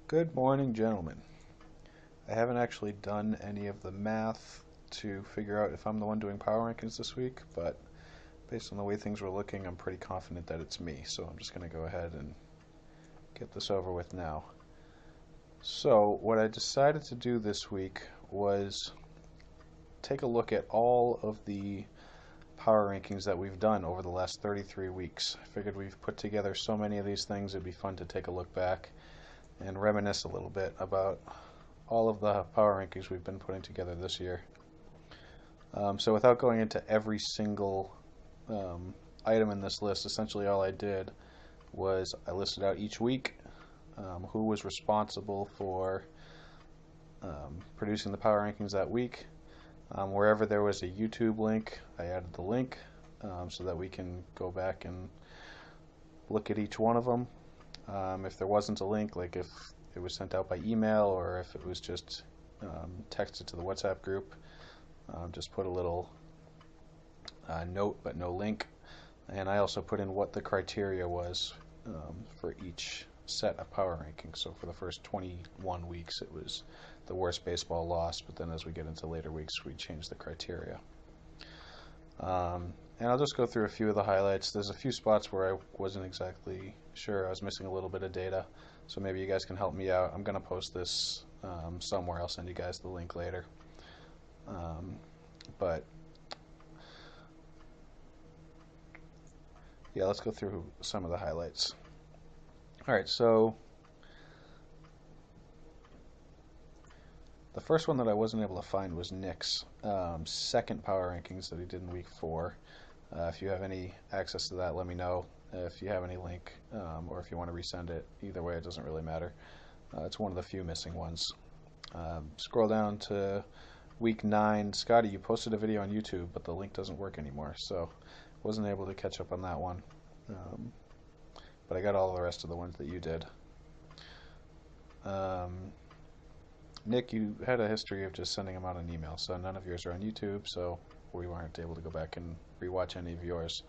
Good morning, gentlemen. I haven't actually done any of the math to figure out if I'm the one doing power rankings this week, but based on the way things were looking, I'm pretty confident that it's me. So I'm just going to go ahead and get this over with now. So, what I decided to do this week was take a look at all of the power rankings that we've done over the last 33 weeks. I figured we've put together so many of these things, it'd be fun to take a look back and reminisce a little bit about all of the power rankings we've been putting together this year. So without going into every single item in this list, essentially all I did was I listed out each week who was responsible for producing the power rankings that week. Wherever there was a YouTube link, I added the link so that we can go back and look at each one of them. If there wasn't a link, like if it was sent out by email or if it was just texted to the WhatsApp group, just put a little note but no link. And I also put in what the criteria was for each set of power rankings. So for the first 21 weeks, it was the worst baseball loss, but then as we get into later weeks, we change the criteria. And I'll just go through a few of the highlights. There's a few spots where I wasn't exactly sure. I was missing a little bit of data, so maybe you guys can help me out. I'm going to post this somewhere. I'll send you guys the link later. But yeah, let's go through some of the highlights. All right, so the first one that I wasn't able to find was Nick's second power rankings that he did in week 4. If you have any access to that, let me know. If you have any link or if you want to resend it, either way, it doesn't really matter. It's one of the few missing ones. Scroll down to week 9. Scotty, you posted a video on YouTube, but the link doesn't work anymore, so wasn't able to catch up on that one. But I got all the rest of the ones that you did. Nick, you had a history of just sending them out an email, so none of yours are on YouTube, so we weren't able to go back and rewatch any of yours.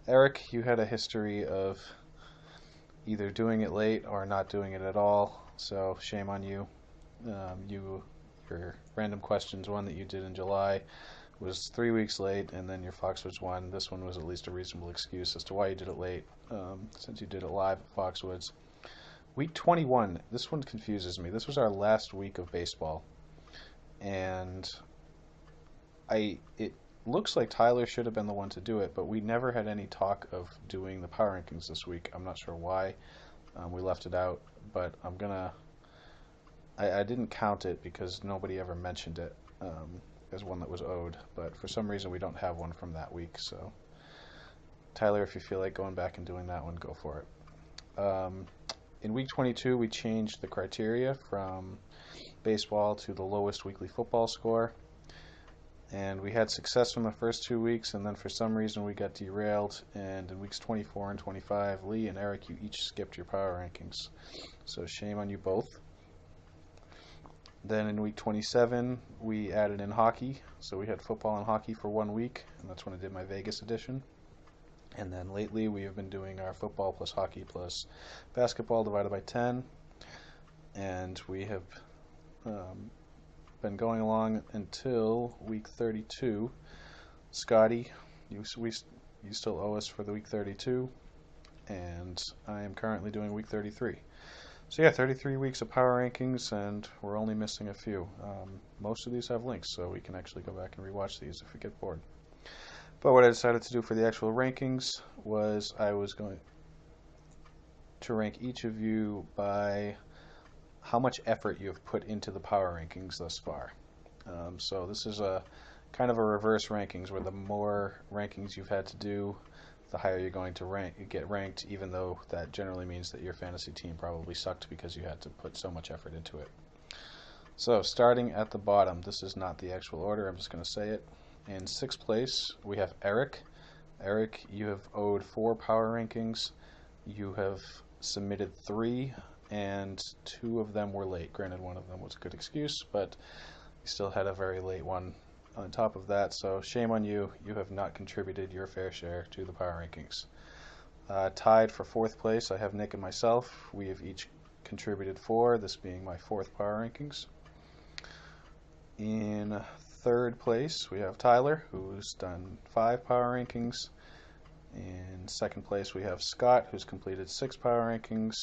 Eric, you had a history of either doing it late or not doing it at all, so shame on you. Your random questions one that you did in July was 3 weeks late, and then your Foxwoods one. This one was at least a reasonable excuse as to why you did it late, since you did it live at Foxwoods. Week 21, this one confuses me. This was our last week of baseball, and it looks like Tyler should have been the one to do it, but we never had any talk of doing the power rankings this week. I'm not sure why we left it out, but I didn't count it because nobody ever mentioned it as one that was owed, but for some reason we don't have one from that week. So Tyler, if you feel like going back and doing that one, go for it. In week 22, we changed the criteria from baseball to the lowest weekly football score. And we had success from the first 2 weeks, and then for some reason we got derailed. And in weeks 24 and 25, Lee and Eric, you each skipped your power rankings. So shame on you both. Then in week 27, we added in hockey. So we had football and hockey for 1 week, and that's when I did my Vegas edition. And then lately we have been doing our football plus hockey plus basketball divided by 10. And we have been going along until week 32. Scotty, you still owe us for the week 32. And I am currently doing week 33. So yeah, 33 weeks of power rankings, and we're only missing a few. Most of these have links, so we can actually go back and rewatch these if we get bored. But what I decided to do for the actual rankings was I was going to rank each of you by how much effort you have put into the power rankings thus far. So this is a kind of a reverse rankings, where the more rankings you've had to do, the higher you're going to get ranked, even though that generally means that your fantasy team probably sucked because you had to put so much effort into it. So starting at the bottom, this is not the actual order, I'm just going to say it. In 6th place, we have Eric. Eric, you have owed 4 power rankings. You have submitted 3, and 2 of them were late. Granted, one of them was a good excuse, but you still had a very late one on top of that, so shame on you. You have not contributed your fair share to the power rankings. Tied for 4th place, I have Nick and myself. We have each contributed 4, this being my 4th power rankings. In third place, we have Tyler, who's done 5 power rankings. In second place, we have Scott, who's completed 6 power rankings.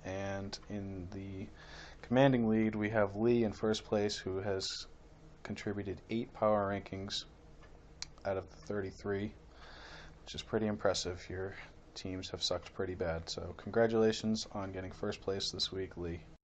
And in the commanding lead, we have Lee in first place, who has contributed 8 power rankings out of the 33, which is pretty impressive. Your teams have sucked pretty bad. So congratulations on getting first place this week, Lee.